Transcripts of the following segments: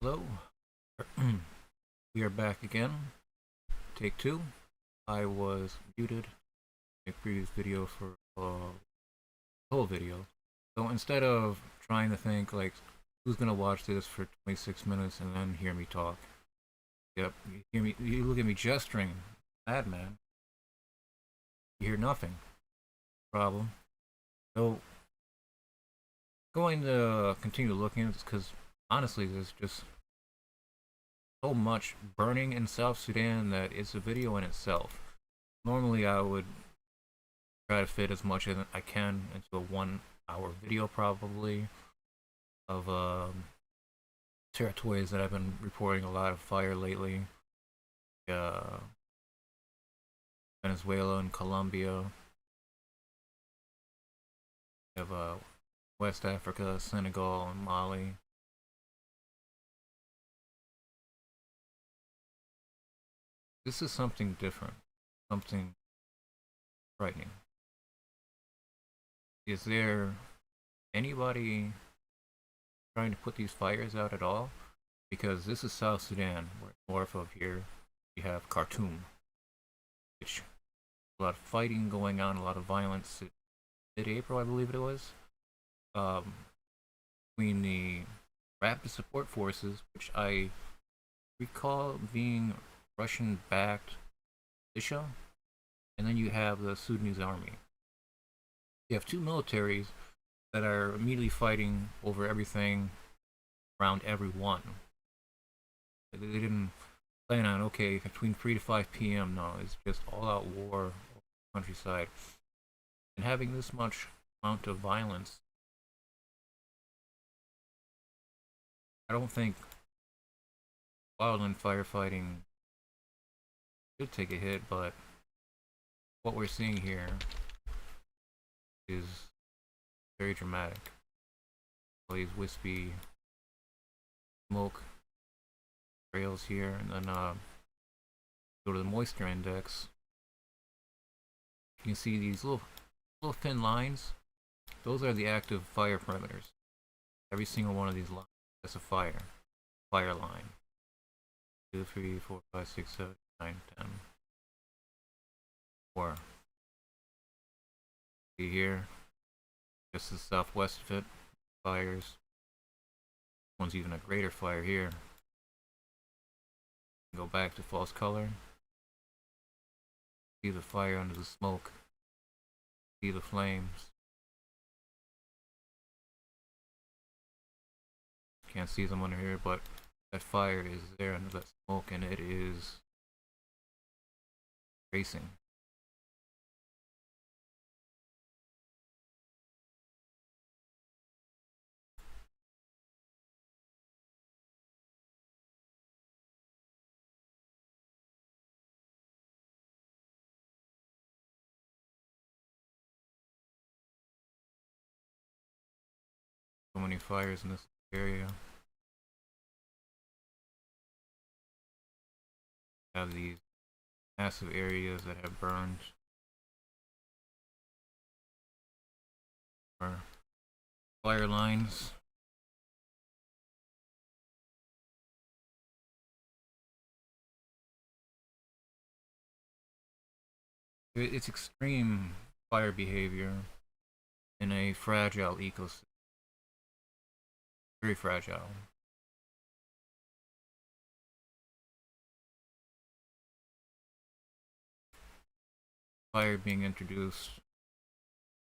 Hello, we are back again. Take two. I was muted in a previous video for the whole video. So instead of trying to think like who's gonna watch this for 26 minutes and then hear me talk, yep, you hear me, you look at me gesturing, madman. You hear nothing. Problem. So going to continue looking at this because honestly, there's just so much burning in South Sudan that it's a video in itself. Normally, I would try to fit as much as I can into a 1 hour video, probably, of territories that I've been reporting a lot of fire lately. Uh, Venezuela and Colombia. We have West Africa, Senegal, and Mali. This is something different, something frightening. Is there anybody trying to put these fires out at all? Because this is South Sudan, where north of here we have Khartoum, which a lot of fighting going on, a lot of violence. Mid-April, I believe it was, um, between the rapid support forces, which I recall being Russian-backed militia, and then you have the Sudanese army. You have two militaries that are immediately fighting over everything around everyone. They didn't plan on, okay, between 3 to 5 p.m. No, it's just all-out war over the countryside. And having this much amount of violence, I don't think wildland firefighting should take a hit, but what we're seeing here is very dramatic. All these wispy smoke trails here, and then go to the moisture index. You can see these little thin lines. Those are the active fire perimeters. Every single one of these lines is a fire line. 2, 3, 4, 5, 6, 7, 9, 10. 4. See here, just the southwest of it, fires. One's even a greater fire here. Go back to false color. See the fire under the smoke. See the flames. Can't see them under here, but that fire is there under that smoke, and it is racing. So many fires in this area. Have these massive areas that have burned. Or fire lines. It's extreme fire behavior in a fragile ecosystem. Very fragile. Fire being introduced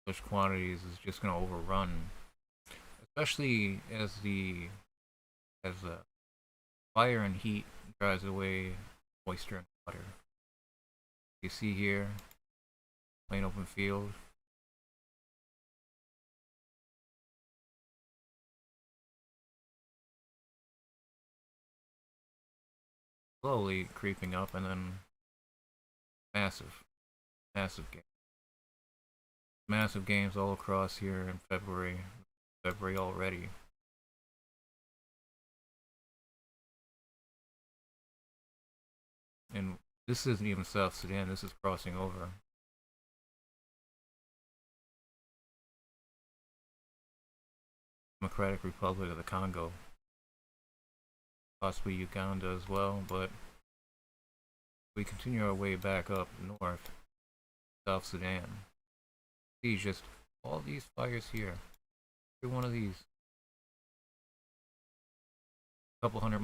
in such quantities is just going to overrun, especially as the fire and heat drives away moisture and water. You see here, plain open field. Slowly creeping up, and then massive, massive games. Massive games all across here in February already. And this isn't even South Sudan, this is crossing over. Democratic Republic of the Congo. possibly Uganda as well, but we continue our way back up north, South Sudan. See just all these fires here. Every one of these. Couple hundred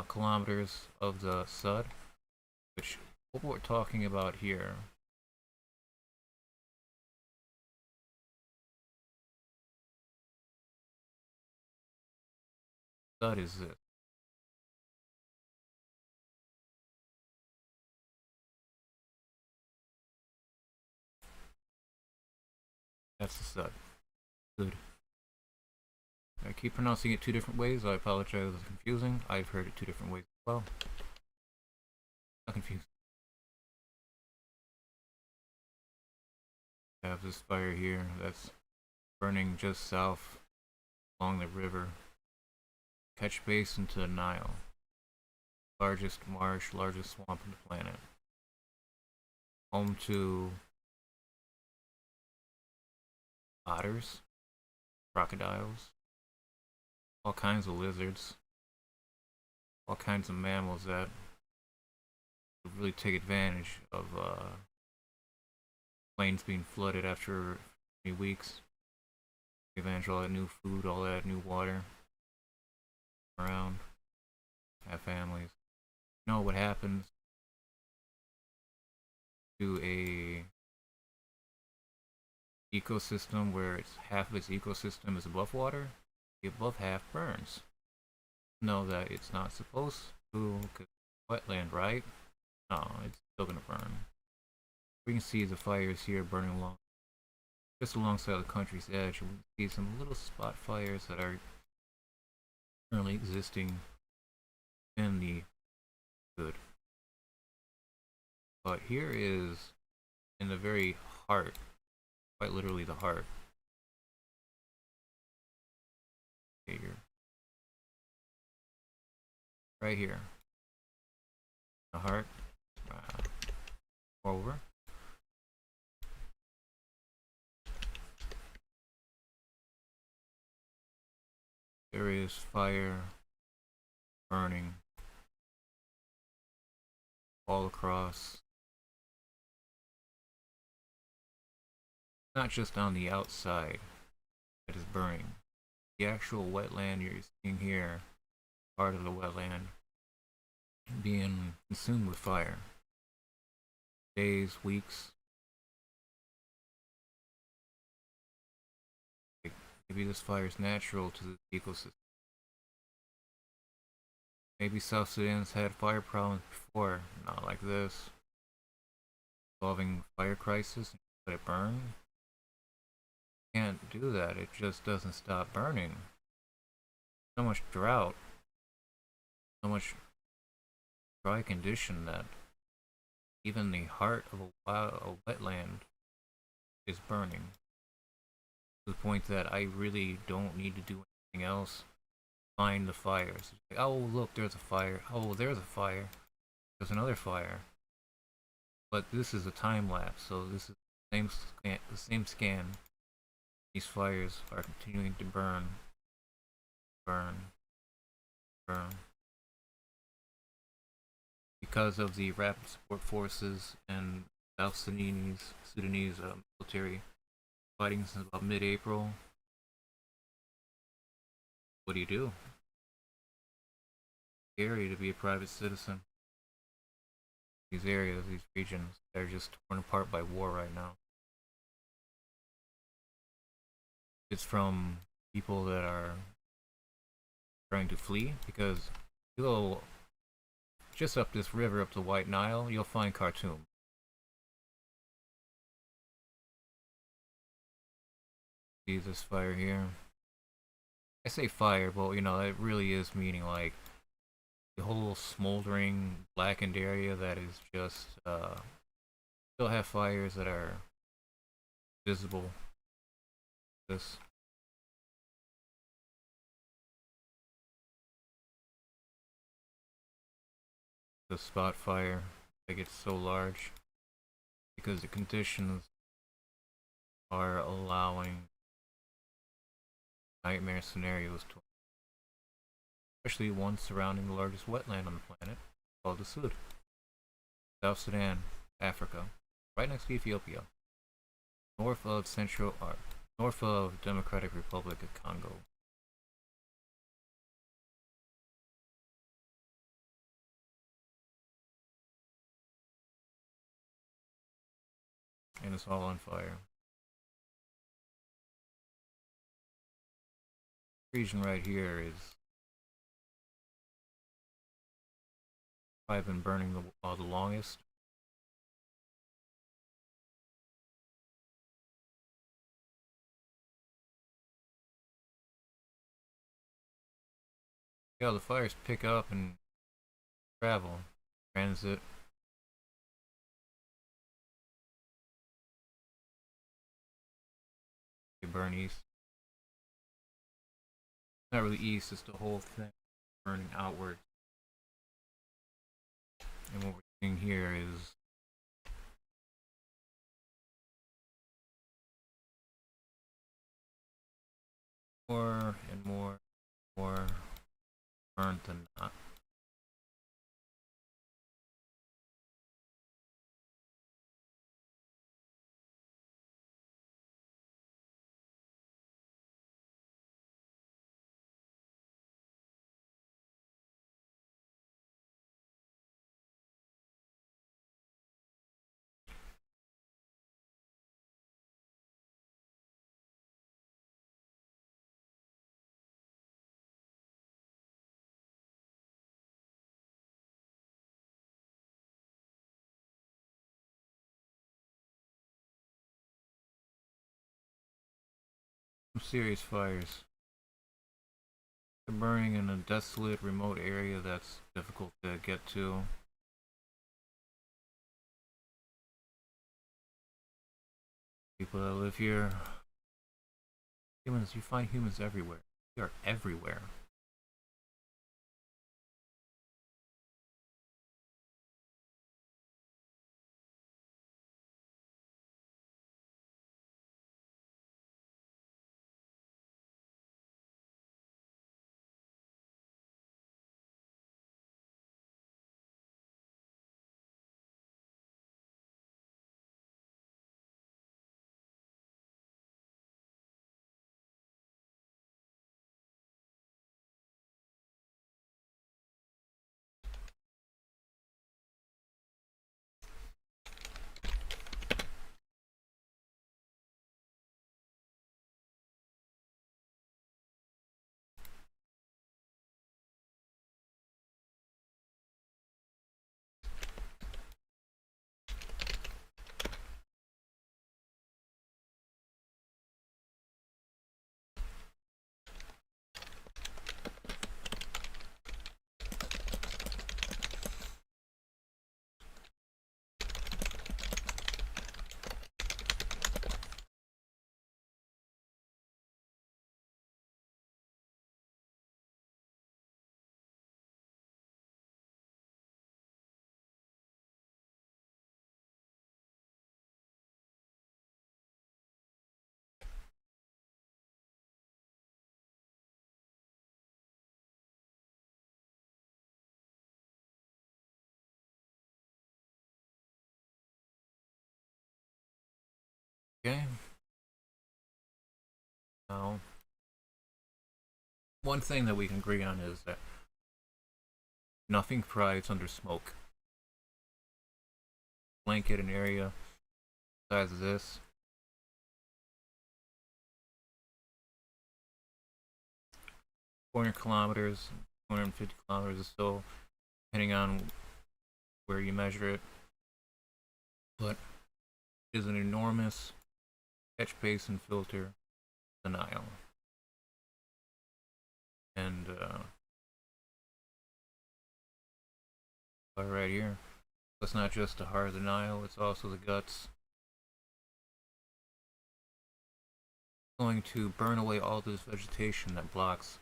kilometers of the Sud, which what we're talking about here. Sud is this. That's the Sud. Good. I keep pronouncing it two different ways. I apologize if it's confusing. I've heard it two different ways as well. Not confused. I have this fire here that's burning just south along the river. Catch basin to the Nile. Largest marsh, largest swamp on the planet. Home to otters, crocodiles, all kinds of lizards, all kinds of mammals that really take advantage of plains being flooded after many weeks. Take advantage of all that new food, all that new water around. Have families. You know what happens to a ecosystem where it's half of its ecosystem is above water? The above half burns. Know that it's not supposed to, because wetland, right? No, it's still gonna burn. We can see the fires here burning along, just alongside the country's edge. We can see some little spot fires that are currently existing in the good. But here is in the very heart, quite literally the heart. Here. Right here. The heart. Over. There is fire burning all across. Not just on the outside that is burning. The actual wetland you're seeing here, part of the wetland, being consumed with fire. Days, weeks. Maybe this fire is natural to the ecosystem. Maybe South Sudan's had fire problems before, not like this. Solving fire crisis and let it burn. Can't do that, it just doesn't stop burning. So much drought, so much dry condition that even the heart of a wetland is burning. To the point that I really don't need to do anything else. Find the fires. Like, oh look, there's a fire. Oh, there's a fire. There's another fire. But this is a time lapse, so this is the same scan. These fires are continuing to burn, burn, burn. Because of the rapid support forces and South Sudanese military fighting since about mid-April. What do you do? Scary to be a private citizen. These areas, these regions, they're just torn apart by war right now. It's from people that are trying to flee, because you go just up this river, up the White Nile, you'll find Khartoum. See this fire here? I say fire, but you know, it really is meaning like the whole smoldering, blackened area that is just, still have fires that are visible. This. The spot fire, like it's so large, because the conditions are allowing nightmare scenarios to especially one surrounding the largest wetland on the planet, called the Sud. South Sudan, Africa, right next to Ethiopia, north of Democratic Republic of Congo. And it's all on fire. The region right here is probably been burning the longest. Yeah, the fires pick up and travel, transit. They burn east. Not really east, it's the whole thing burning outward. And what we're seeing here is more and more burnt than not. Some serious fires. They're burning in a desolate, remote area that's difficult to get to. People that live here, humans, you find humans everywhere. They are everywhere. Okay? Now, one thing that we can agree on is that nothing thrives under smoke. Blanket an area the size of this. 400 kilometers, 250 kilometers or so, depending on where you measure it. But it is an enormous catch basin filter, the Nile. And right here, it's not just the heart of the Nile, it's also the guts. It's going to burn away all this vegetation that blocks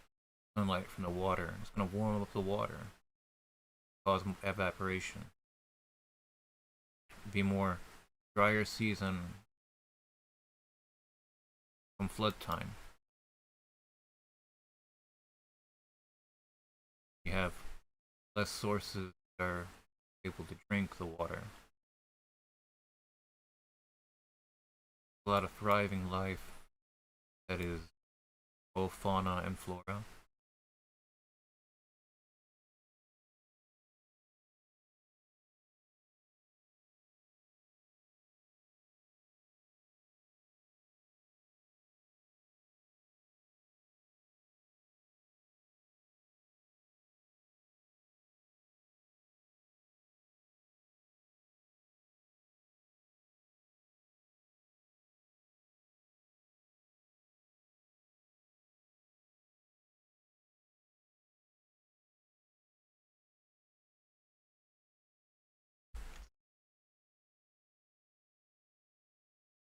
sunlight from the water. It's going to warm up the water, cause evaporation. Be more drier season from flood time. have less sources that are able to drink the water. A lot of thriving life that is both fauna and flora.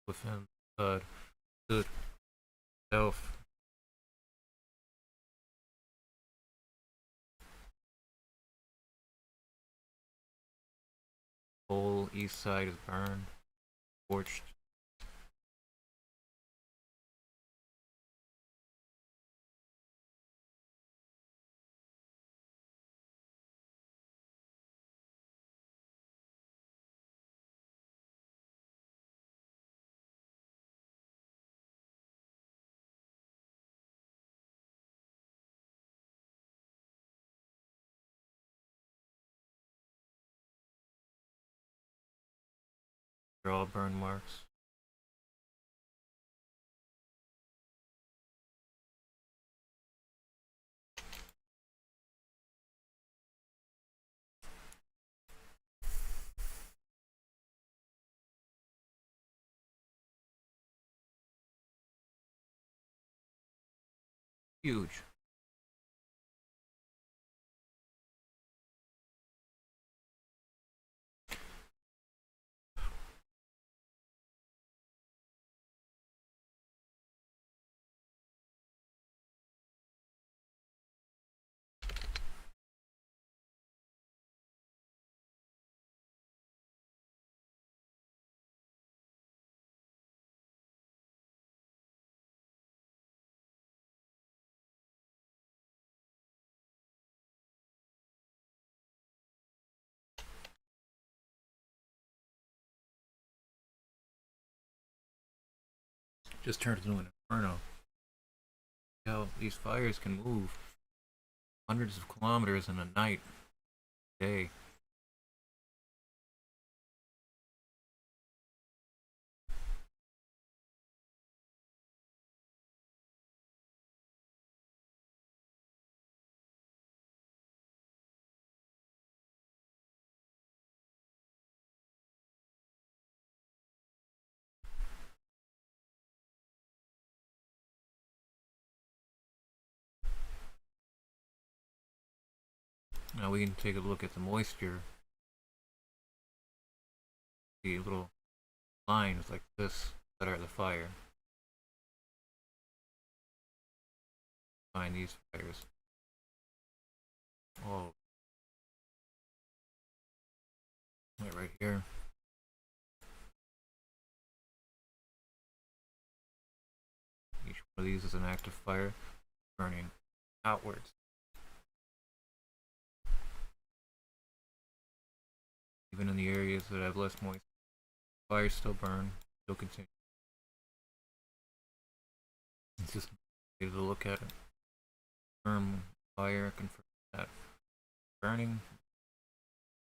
Within the itself, whole east side is burned, scorched. They're all burn marks. Huge. Just turned into an inferno. How these fires can move hundreds of kilometers in a night, day. Now we can take a look at the moisture. The little lines like this that are the fire. Find these fires. Oh, right here. Each one of these is an active fire burning outwards. Even in the areas that have less moisture, fires still burn, still continue. It's just a way to look at it. Confirm fire, confirm that burning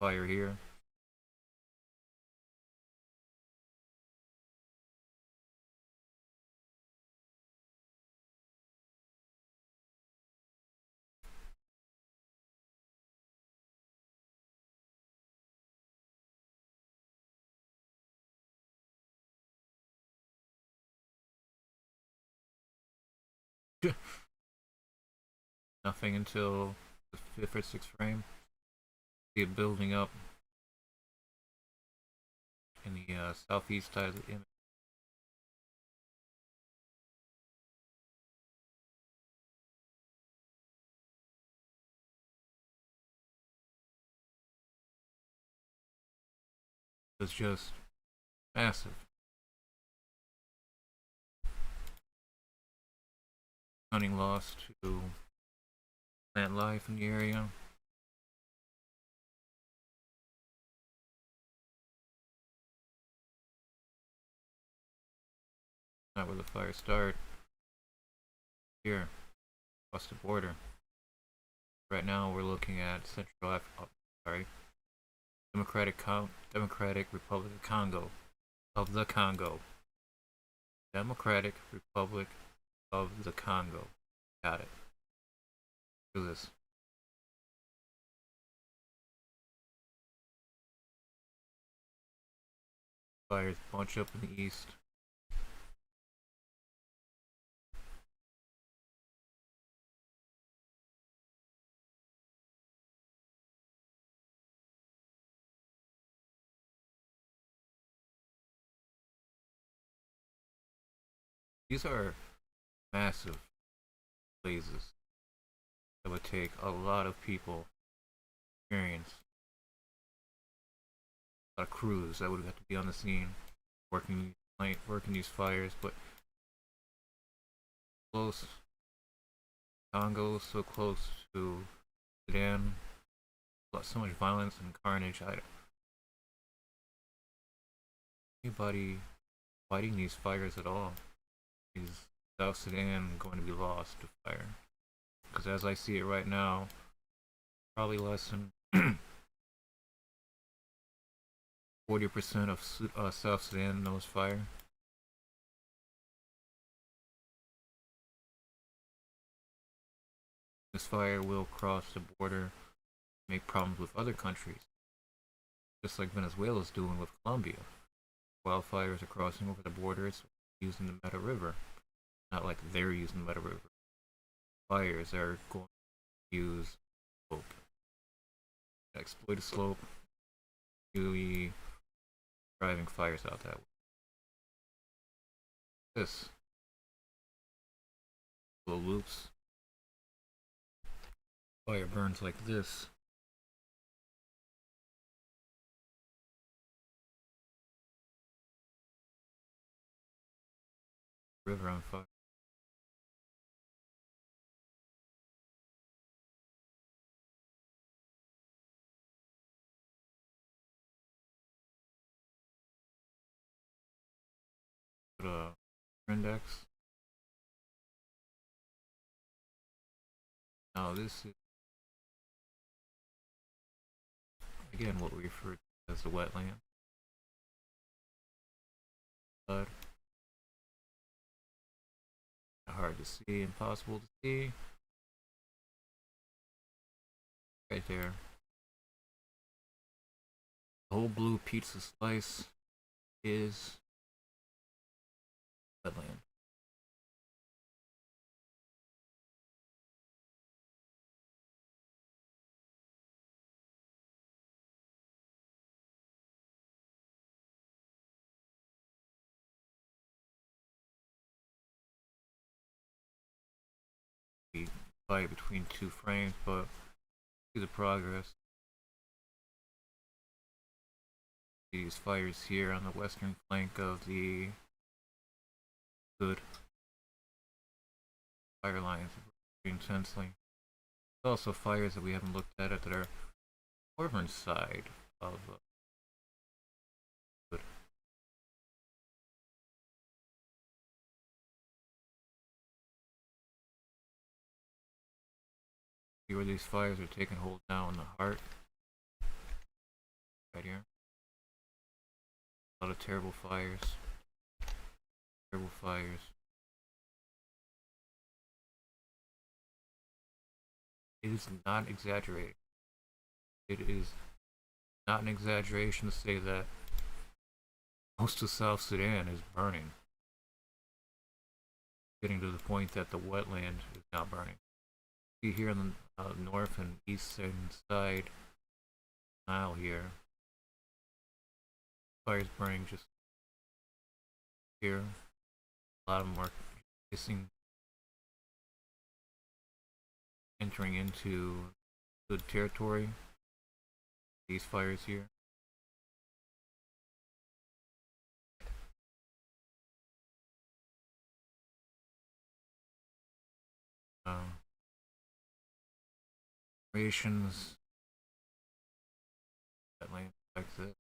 fire here. Nothing until the fifth or sixth frame. See it building up in the southeast side of the image. It's just massive. Stunning loss to plant life in the area. Not where the fires start. Here, across the border. Right now, we're looking at Democratic Republic of Congo. Of the Congo. Democratic Republic of the Congo. Got it. Do this. Fires bunch up in the east. These are massive blazes that would take a lot of people experience, a lot of crews that would have to be on the scene working these fires, but close Congo, so close to Sudan, so much violence and carnage. Anybody fighting these fires at all, is South Sudan going to be lost to fire? Because as I see it right now, probably less than 40% of South Sudan knows fire. This fire will cross the border, make problems with other countries, just like Venezuela's doing with Colombia. Wildfires are crossing over the borders using the Meta River. Not like they're using the Meta River. Fires are going to use slope. Exploit a slope, really driving fires out that way. This little loops. Fire burns like this. River on fire. Put a index. Now this is again what we refer to as the wetland. But hard to see, impossible to see. Right there. The whole blue pizza slice is wetland. We fight between two frames, but see the progress. These fires here on the western flank of the good fire lines intensely. There's also fires that we haven't looked at that are northern side of good. See where these fires are taking hold now in the heart. Right here. A lot of terrible fires. Terrible fires. It is not exaggerating. It is not an exaggeration to say that most of South Sudan is burning. Getting to the point that the wetland is not burning. See here on the north and eastern side, Nile here. Fires burning just here. A lot of them are missing, entering into good territory. These fires here. Operations that land like this.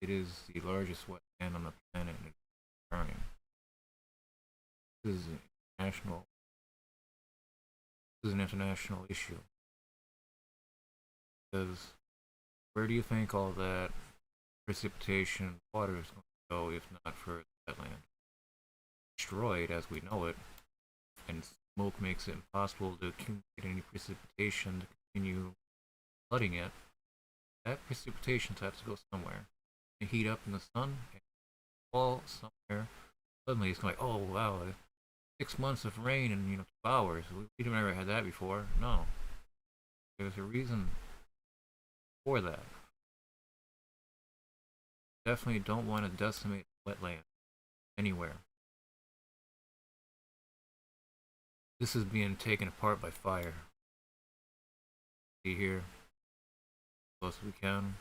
It is the largest wetland on the planet. burning. This is national. This is an international issue because where do you think all that precipitation water is going to go if not for that land? Destroyed as we know it, and smoke makes it impossible to accumulate any precipitation to continue flooding it. That precipitation has to go somewhere. It heat up in the sun and fall somewhere. Suddenly it's like, oh wow, 6 months of rain in 2 hours. We've never had that before. No, there's a reason for that. Definitely don't want to decimate wetland anywhere. This is being taken apart by fire. See here, as close as we can.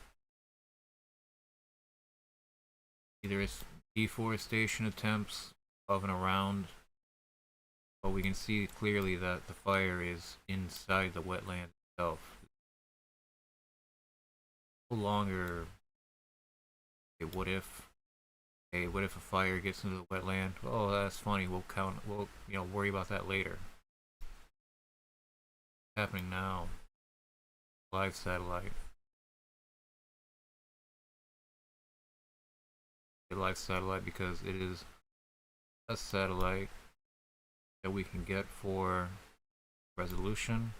Either it's deforestation attempts of and around, but we can see clearly that the fire is inside the wetland itself. No longer a what if. Hey, what if a fire gets into the wetland? Oh, that's funny. We'll worry about that later. It's happening now. Live satellite. A live satellite because it is a satellite that we can get for resolution,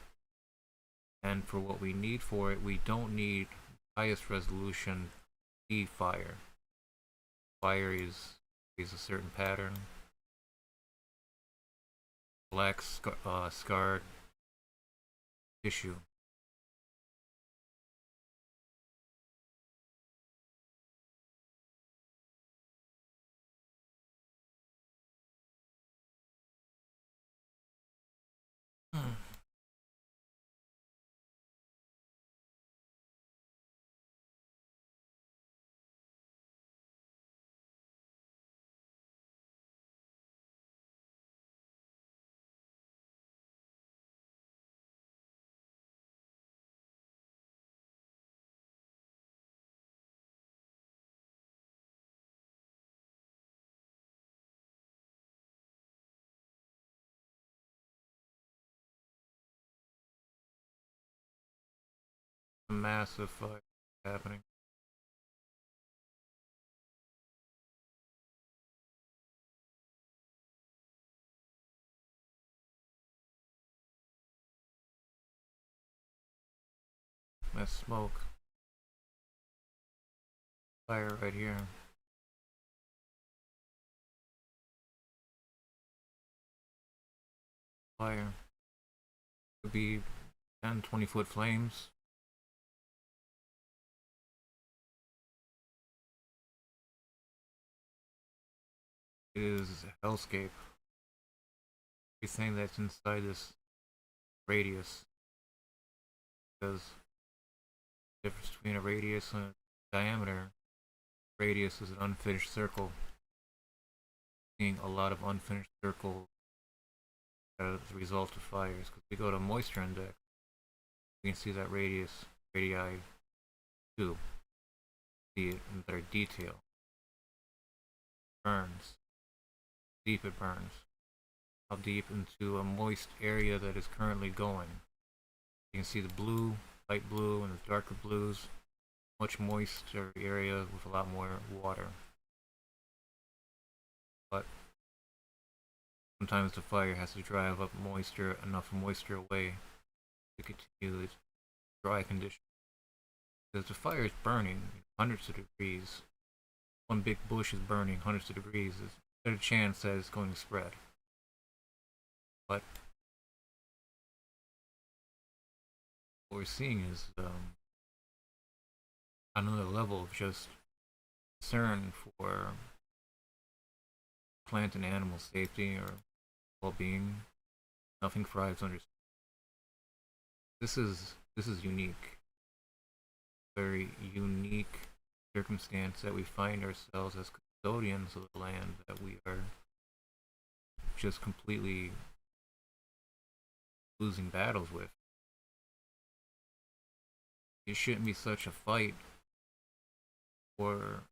and for what we need for it, we don't need highest resolution. Need fire. Fire is a certain pattern. Black scarred tissue. A massive fire happening. That's smoke. Fire right here. Fire. Could be 10, 20-foot flames. It is a hellscape. Everything that's inside this radius. Because the difference between a radius and a diameter. Radius is an unfinished circle. Seeing a lot of unfinished circles as a result of fires. Because we go to moisture index, we can see that radius, radii too. See it in better detail. Burns. Deep it burns. How deep into a moist area that is currently going. You can see the blue, light blue, and the darker blues. Much moister area with a lot more water. But sometimes the fire has to drive up enough moisture away to continue its dry condition. Because the fire is burning hundreds of degrees. One big bush is burning hundreds of degrees. There's a chance that it's going to spread. But what we're seeing is another level of just concern for plant and animal safety or well-being. Nothing thrives under. This is unique. Very unique circumstance that we find ourselves as custodians of the land that we are just completely losing battles with. It shouldn't be such a fight for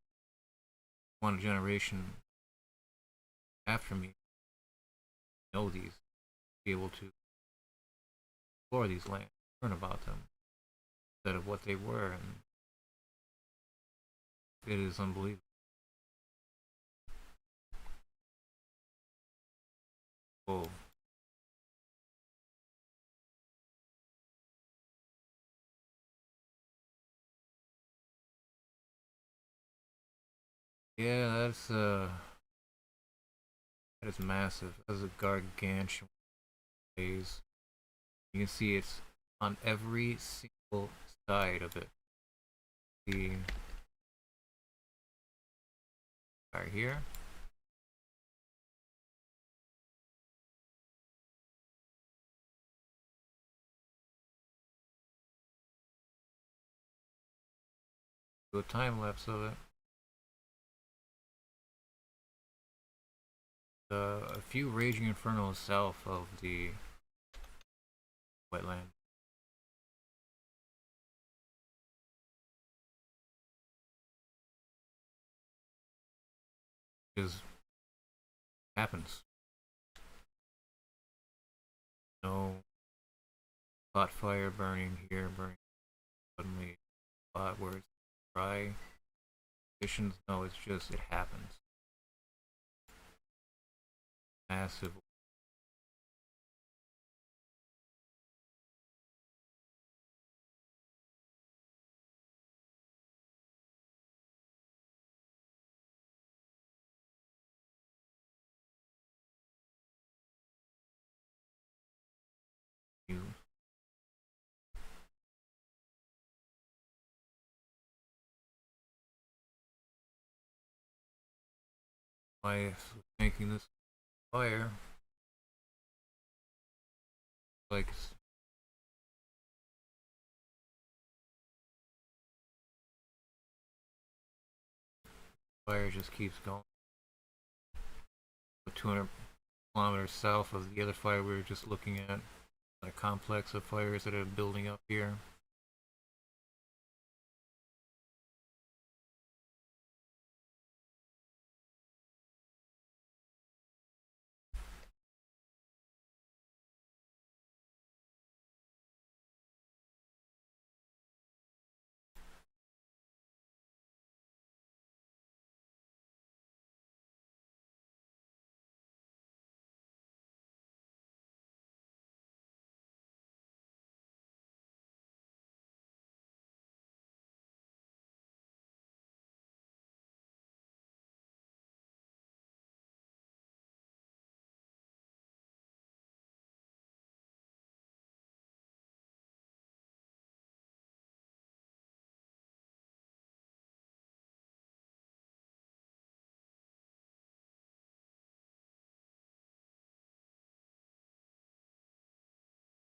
one generation after me know these, be able to explore these lands, learn about them instead of what they were, and it is unbelievable. Whoa. Yeah, that is massive. That's a gargantuan phase. You can see it's on every single side of it. The right here. Do a time lapse of it. A few raging infernos south of the wetland. Just happens. No hot fire burning here, burning suddenly spot where it's dry conditions. No, it's just it happens. Massive view. Why making this fire like fire just keeps going. 200 kilometers south of the other fire we were just looking at, a complex of fires that are building up here.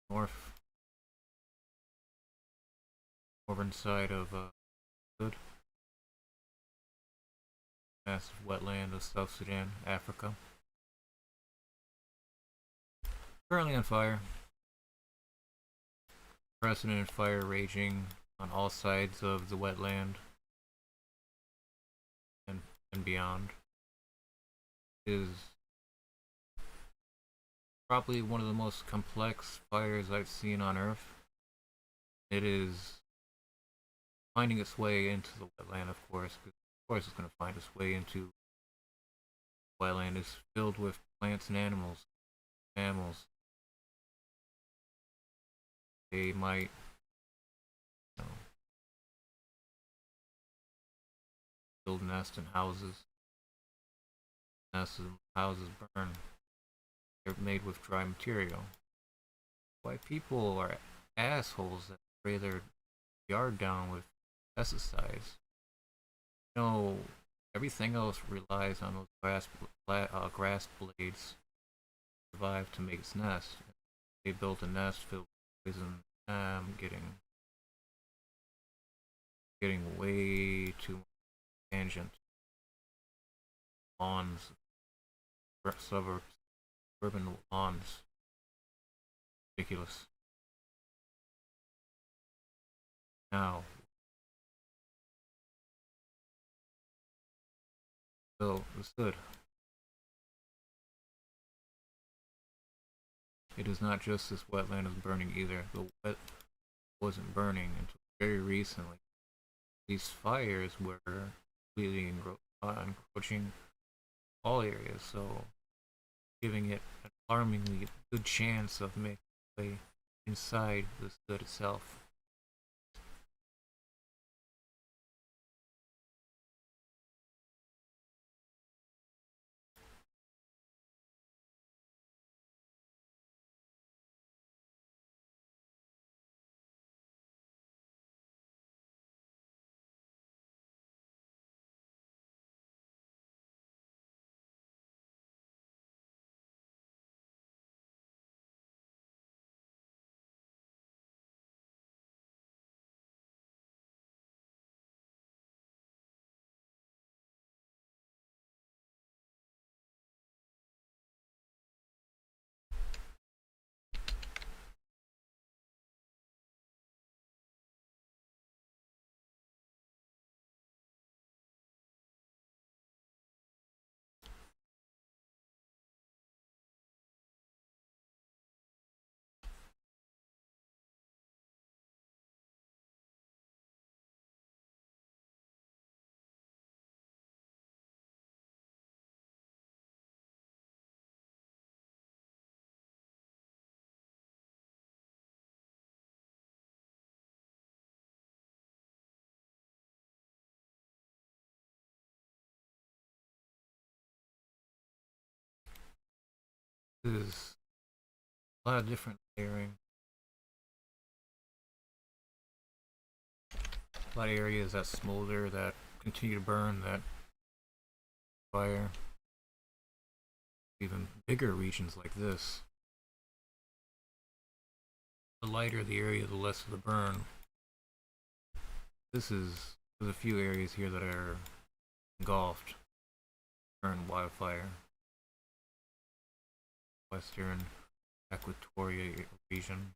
North, northern side of Good, massive wetland of South Sudan, Africa. Currently on fire. Unprecedented fire raging on all sides of the wetland and, and beyond. It is probably one of the most complex fires I've seen on Earth. It is finding its way into the wetland, of course, because of course it's going to find its way into the wetland. It's filled with plants and animals. Mammals. They might, you know, build nests and houses. Nests and houses burn. They're made with dry material. Why people are assholes that spray their yard down with pesticides. You know, everything else relies on those grass blades to survive to make its nest. They built a nest filled with poison. I'm getting way too tangent. Lawns, suburbs, urban lawns, ridiculous. Now, so it's good. It is not just this wetland is burning either. The wet wasn't burning until very recently. These fires were completely encroaching all areas, so giving it an alarmingly good chance of making its way inside the stud itself. There's a lot of different layering, a lot of areas that smolder, that continue to burn, that fire. Even bigger regions like this. The lighter the area, the less of the burn. There's a few areas here that are engulfed in wildfire. Western Equatoria region.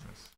Yes.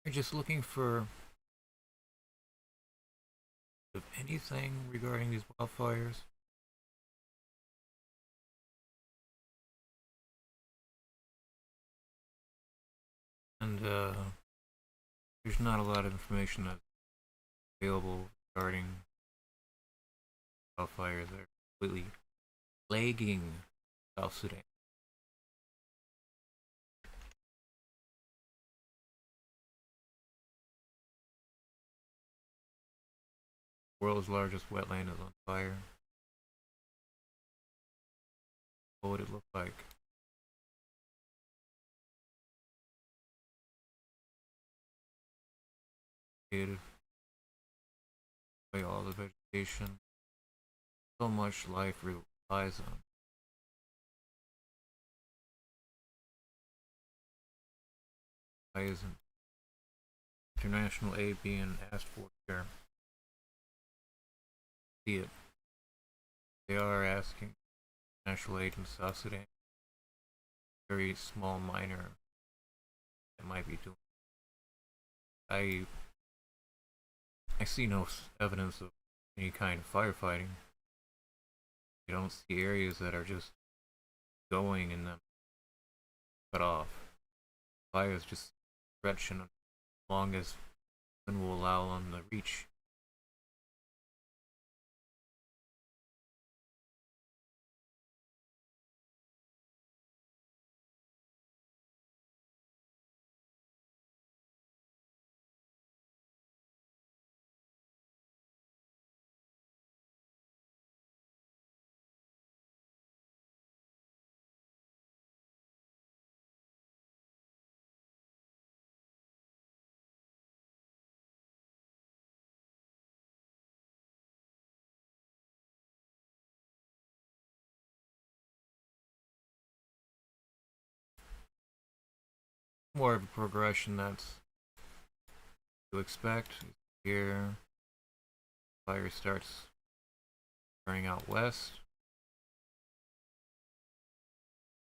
You're just looking for anything regarding these wildfires. And there's not a lot of information that's available regarding wildfires that are completely plaguing South Sudan. World's largest wetland is on fire. What would it look like? Created by all the vegetation. So much life relies on. Why isn't international aid being asked for here? See it. They are asking international aid in South Sudan. Very small minor that might be doing. I see no evidence of any kind of firefighting. You don't see areas that are just going and then cut off. Fires just stretching as long as wind will allow them to reach. More of a progression that's to expect. Here, fire starts burning out west.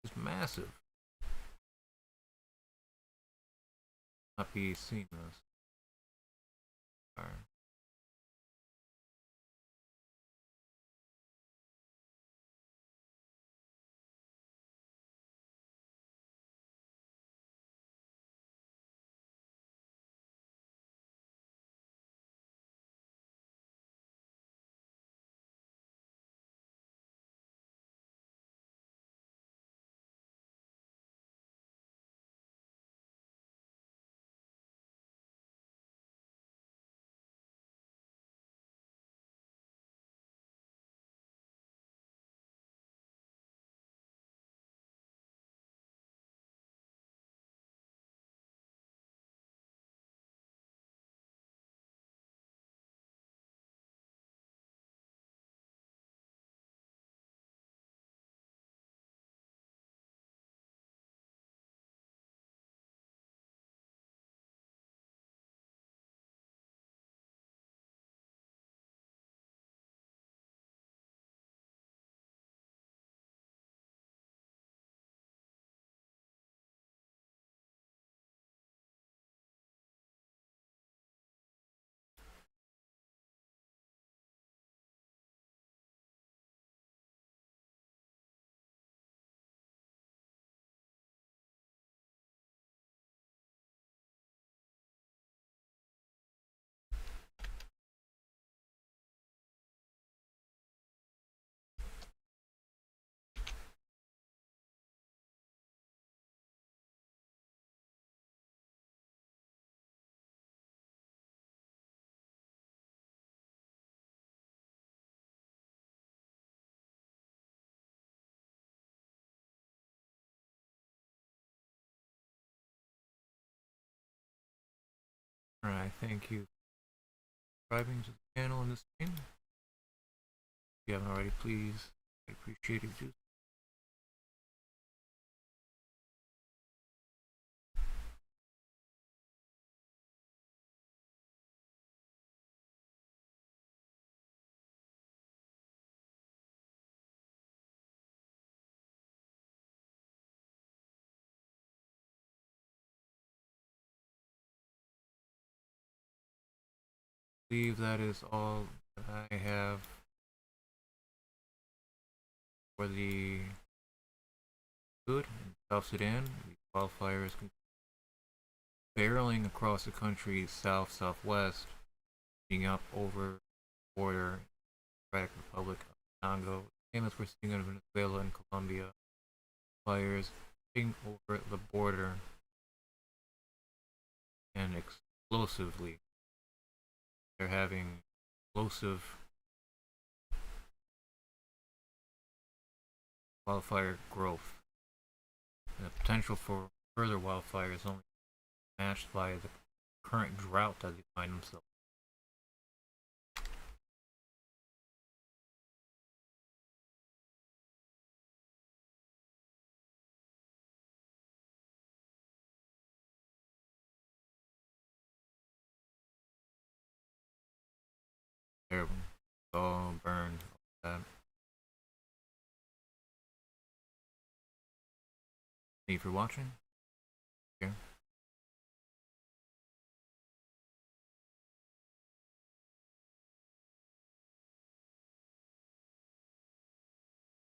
It's massive. Not be seen this. Fire. Alright, thank you for subscribing to the channel and the stream. If you haven't already, please, I appreciate it. I believe that is all that I have for the good in South Sudan. The wildfires barreling across the country south southwest, being up over the border, Democratic Republic of Congo. Same as we're seeing in Venezuela and Colombia. Fires spreading over the border and explosively. They're having explosive wildfire growth. And the potential for further wildfires only matched by the current drought that they find themselves. Terrible. All burned. All that. Thank you for watching.